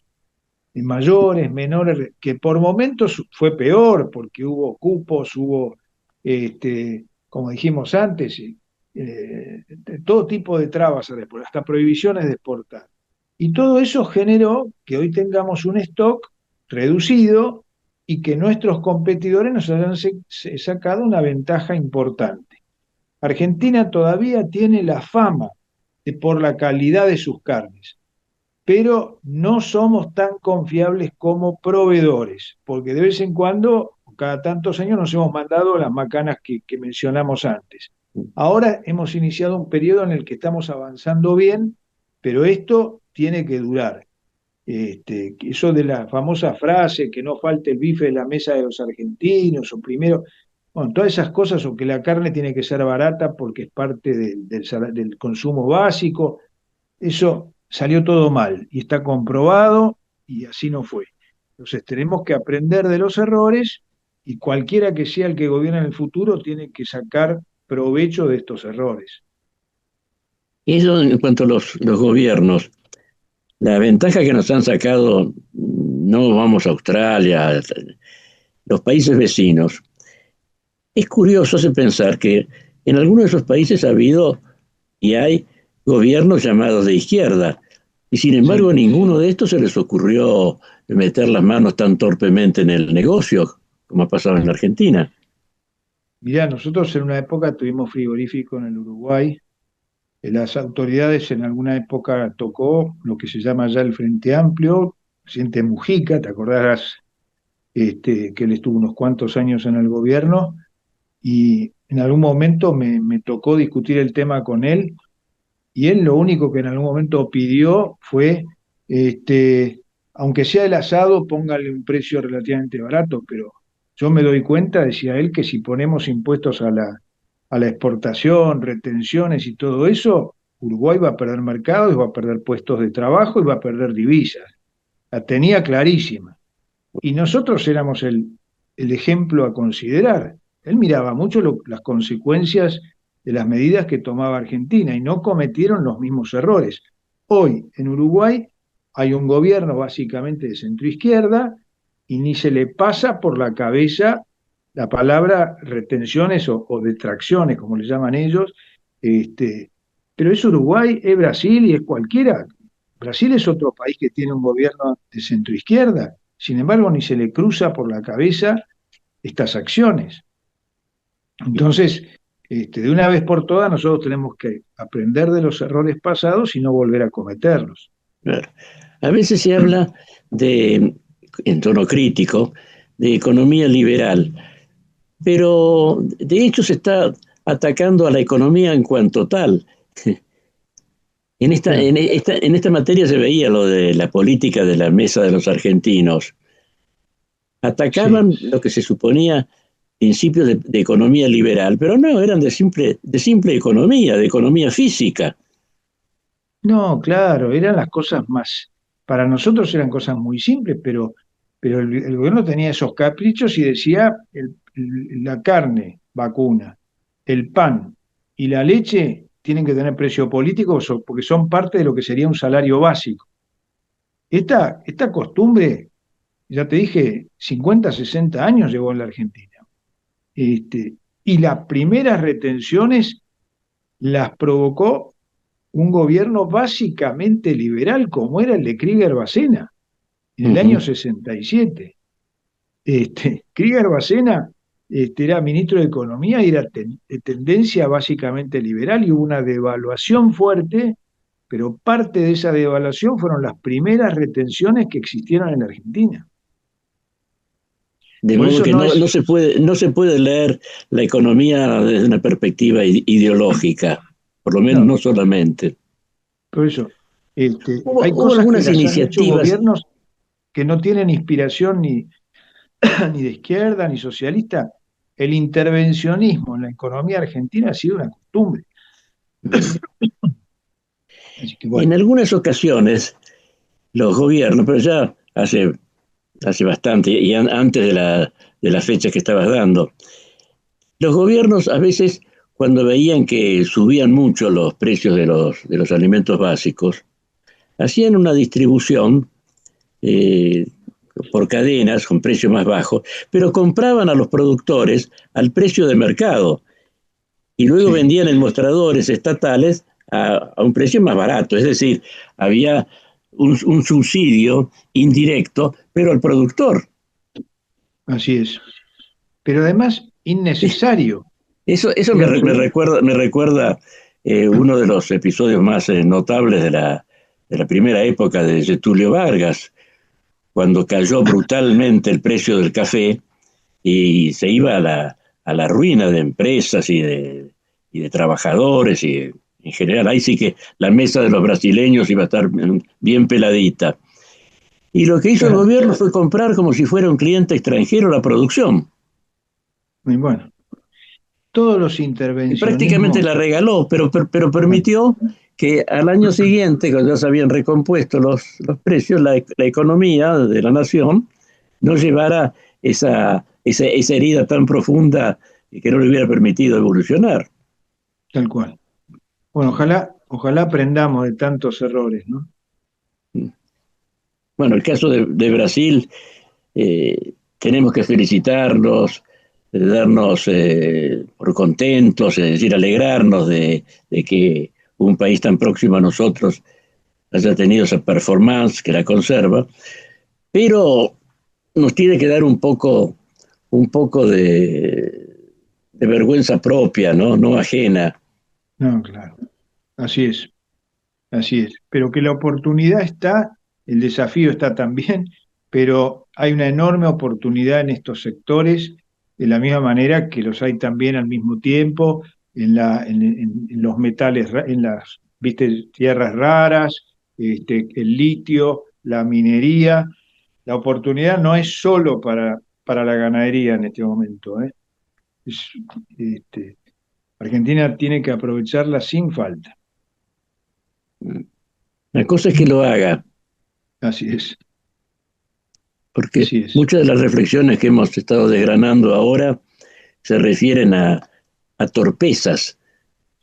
Mayores, menores, que por momentos fue peor, porque hubo cupos, hubo, como dijimos antes, todo tipo de trabas, hasta prohibiciones de exportar. Y todo eso generó que hoy tengamos un stock reducido y que nuestros competidores nos hayan sacado una ventaja importante. Argentina todavía tiene la fama por la calidad de sus carnes, pero no somos tan confiables como proveedores, porque de vez en cuando, cada tantos años, nos hemos mandado las macanas que mencionamos antes. Ahora hemos iniciado un periodo en el que estamos avanzando bien, pero esto tiene que durar. Eso de la famosa frase, que no falte el bife de la mesa de los argentinos, o primero, bueno, todas esas cosas, o que la carne tiene que ser barata porque es parte del consumo básico, eso salió todo mal y está comprobado y así no fue. Entonces tenemos que aprender de los errores y cualquiera que sea el que gobierne en el futuro tiene que sacar provecho de estos errores. Eso en cuanto a los gobiernos. La ventaja que nos han sacado, no vamos a Australia, los países vecinos. Es curioso pensar que en algunos de esos países ha habido y hay gobiernos llamados de izquierda, y sin embargo a ninguno de estos se les ocurrió meter las manos tan torpemente en el negocio como ha pasado en la Argentina. Mirá, nosotros en una época tuvimos frigorífico en el Uruguay. Las autoridades en alguna época tocó lo que se llama ya el Frente Amplio, presidente Mujica, te acordarás que él estuvo unos cuantos años en el gobierno, y en algún momento me tocó discutir el tema con él, y él lo único que en algún momento pidió fue, aunque sea el asado, póngale un precio relativamente barato, pero yo me doy cuenta, decía él, que si ponemos impuestos a la exportación, retenciones y todo eso, Uruguay va a perder mercados, va a perder puestos de trabajo y va a perder divisas. La tenía clarísima. Y nosotros éramos el ejemplo a considerar. Él miraba mucho las consecuencias de las medidas que tomaba Argentina y no cometieron los mismos errores. Hoy en Uruguay hay un gobierno básicamente de centroizquierda y ni se le pasa por la cabeza la palabra retenciones o detracciones, como le llaman ellos, pero es Uruguay, es Brasil y es cualquiera. Brasil es otro país que tiene un gobierno de centroizquierda, sin embargo ni se le cruza por la cabeza estas acciones. Entonces, de una vez por todas nosotros tenemos que aprender de los errores pasados y no volver a cometerlos. Claro. A veces se habla en tono crítico, de economía liberal, pero de hecho se está atacando a la economía en cuanto tal. En esta materia se veía lo de la política de la mesa de los argentinos. Atacaban lo que se suponía principios de economía liberal, pero no, eran de simple economía, de economía física. No, claro, eran las cosas más, para nosotros eran cosas muy simples, pero el gobierno tenía esos caprichos y decía la carne vacuna, el pan y la leche tienen que tener precio político porque son parte de lo que sería un salario básico. Esta costumbre, ya te dije, 50, 60 años llevó en la Argentina. Y las primeras retenciones las provocó un gobierno básicamente liberal como era el de Krieger-Bacena en el año 67. Krieger-Bacena era ministro de Economía y era de tendencia básicamente liberal y hubo una devaluación fuerte, pero parte de esa devaluación fueron las primeras retenciones que existieron en la Argentina. De modo que no se puede leer la economía desde una perspectiva ideológica, por lo menos no solamente. Por eso, hubo hay cosas algunas que las han hecho iniciativas gobiernos que no tienen inspiración ni de izquierda ni socialista. El intervencionismo en la economía argentina ha sido una costumbre. Así que, bueno. En algunas ocasiones, los gobiernos, pero ya hace bastante, y antes de la fecha que estabas dando, los gobiernos a veces, cuando veían que subían mucho los precios de los alimentos básicos, hacían una distribución por cadenas con precio más bajo, pero compraban a los productores al precio de mercado y luego vendían en mostradores estatales a un precio más barato. Es decir, había un subsidio indirecto, pero al productor. Así es. Pero además innecesario. Eso me recuerda uno de los episodios más notables de la primera época de Getúlio Vargas, cuando cayó brutalmente el precio del café y se iba a la ruina de empresas y de trabajadores, y en general ahí sí que la mesa de los brasileños iba a estar bien peladita. Y lo que hizo el gobierno fue comprar como si fuera un cliente extranjero la producción. Muy bueno. Todos los Y intervencionismos... prácticamente la regaló, pero permitió que al año siguiente, cuando ya se habían recompuesto los precios, la economía de la nación no llevara esa herida tan profunda que no le hubiera permitido evolucionar. Tal cual. Bueno, ojalá aprendamos de tantos errores, ¿no? Bueno, el caso de Brasil, tenemos que felicitarlos, darnos por contentos, es decir, alegrarnos de que un país tan próximo a nosotros haya tenido esa performance que la conserva, pero nos tiene que dar un poco de vergüenza propia, ¿no? No ajena. No, claro. Así es. Pero que la oportunidad está, el desafío está también, pero hay una enorme oportunidad en estos sectores, de la misma manera que los hay también al mismo tiempo en los metales, en las, ¿viste?, tierras raras, el litio, la minería. La oportunidad no es solo para la ganadería en este momento, ¿eh? Argentina tiene que aprovecharla sin falta. La cosa es que lo haga, Así es. porque Así es. muchas de las reflexiones que hemos estado desgranando ahora se refieren a torpezas,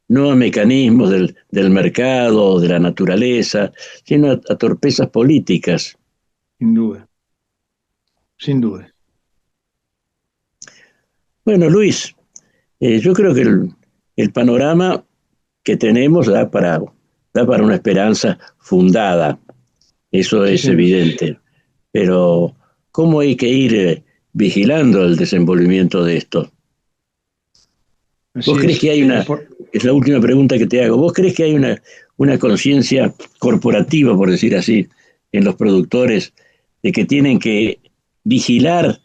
no a mecanismos del mercado, de la naturaleza, sino a torpezas políticas. Sin duda. Sin duda. Bueno, Luis, yo creo que el panorama que tenemos da para una esperanza fundada, eso es evidente, pero ¿cómo hay que ir vigilando el desenvolvimiento de esto? ¿Vos crees que hay es la última pregunta que te hago, ¿vos crees que hay una conciencia corporativa, por decir así, en los productores, de que tienen que vigilar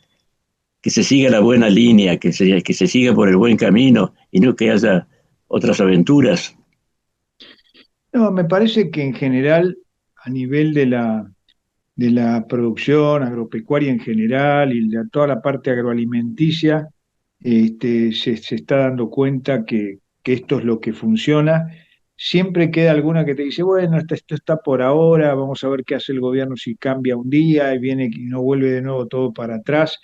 que se siga la buena línea, que se siga por el buen camino y no que haya otras aventuras? No, me parece que en general, a nivel de la producción agropecuaria en general y de toda la parte agroalimenticia, se está dando cuenta que esto es lo que funciona. Siempre queda alguna que te dice, bueno, esto está por ahora, vamos a ver qué hace el gobierno si cambia un día y viene y no vuelve de nuevo todo para atrás.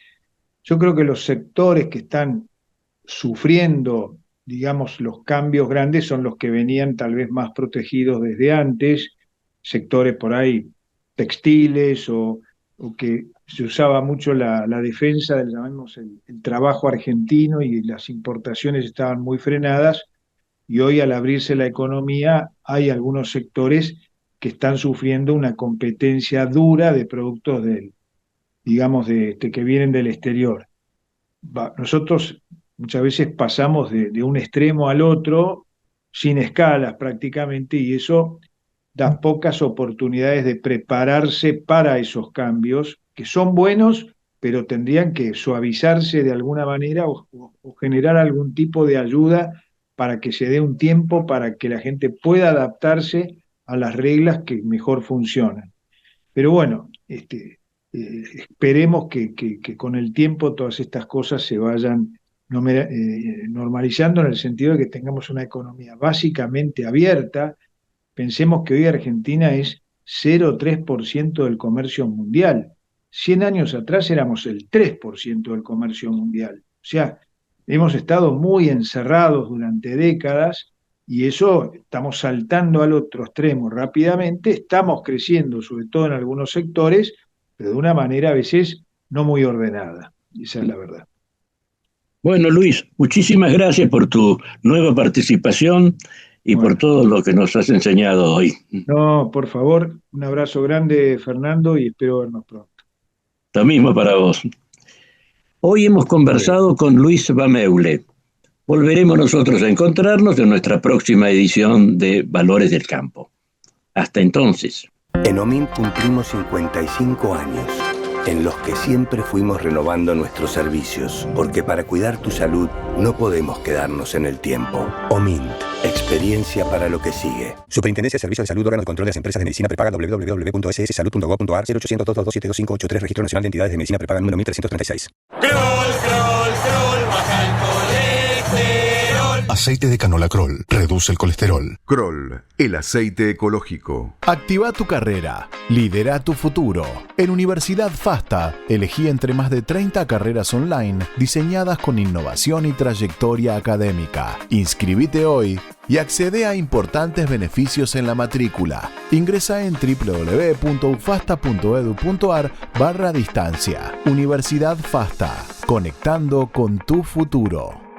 Yo creo que los sectores que están sufriendo, digamos, los cambios grandes son los que venían tal vez más protegidos desde antes, sectores por ahí textiles o que se usaba mucho la defensa del, llamemos, el trabajo argentino, y las importaciones estaban muy frenadas, y hoy al abrirse la economía hay algunos sectores que están sufriendo una competencia dura de productos digamos, que vienen del exterior. Nosotros muchas veces pasamos de un extremo al otro sin escalas prácticamente, y eso da pocas oportunidades de prepararse para esos cambios, que son buenos, pero tendrían que suavizarse de alguna manera o generar algún tipo de ayuda para que se dé un tiempo para que la gente pueda adaptarse a las reglas que mejor funcionan. Pero bueno, esperemos que con el tiempo todas estas cosas se vayan normalizando, en el sentido de que tengamos una economía básicamente abierta. Pensemos que hoy Argentina es 0,3% del comercio mundial. 100 años atrás éramos el 3% del comercio mundial. O sea, hemos estado muy encerrados durante décadas, y eso estamos saltando al otro extremo rápidamente. Estamos creciendo, sobre todo en algunos sectores, pero de una manera a veces no muy ordenada. Esa es la verdad. Bueno, Luis, muchísimas gracias por tu nueva participación y por todo lo que nos has enseñado hoy. No, por favor, un abrazo grande, Fernando, y espero vernos pronto. Lo mismo para vos. Hoy hemos conversado con Luis Bameule, Volveremos nosotros a encontrarnos en nuestra próxima edición de Valores del Campo. Hasta entonces. En OMINT cumplimos 55 años, en los que siempre fuimos renovando nuestros servicios, porque para cuidar tu salud no podemos quedarnos en el tiempo. OMINT, experiencia para lo que sigue. Superintendencia de Servicios de Salud, órgano de control de las empresas de medicina prepaga, www.sssalud.gov.ar, 0800-222-72583, Registro Nacional de Entidades de Medicina Prepaga número 1336. Kroll, baja el colesterol. Aceite de canola Kroll reduce el colesterol. Kroll, el aceite ecológico. Activa tu carrera. Lidera tu futuro. En Universidad FASTA, elegí entre más de 30 carreras online diseñadas con innovación y trayectoria académica. Inscribite hoy y accede a importantes beneficios en la matrícula. Ingresa en www.ufasta.edu.ar/distancia. Universidad FASTA, conectando con tu futuro.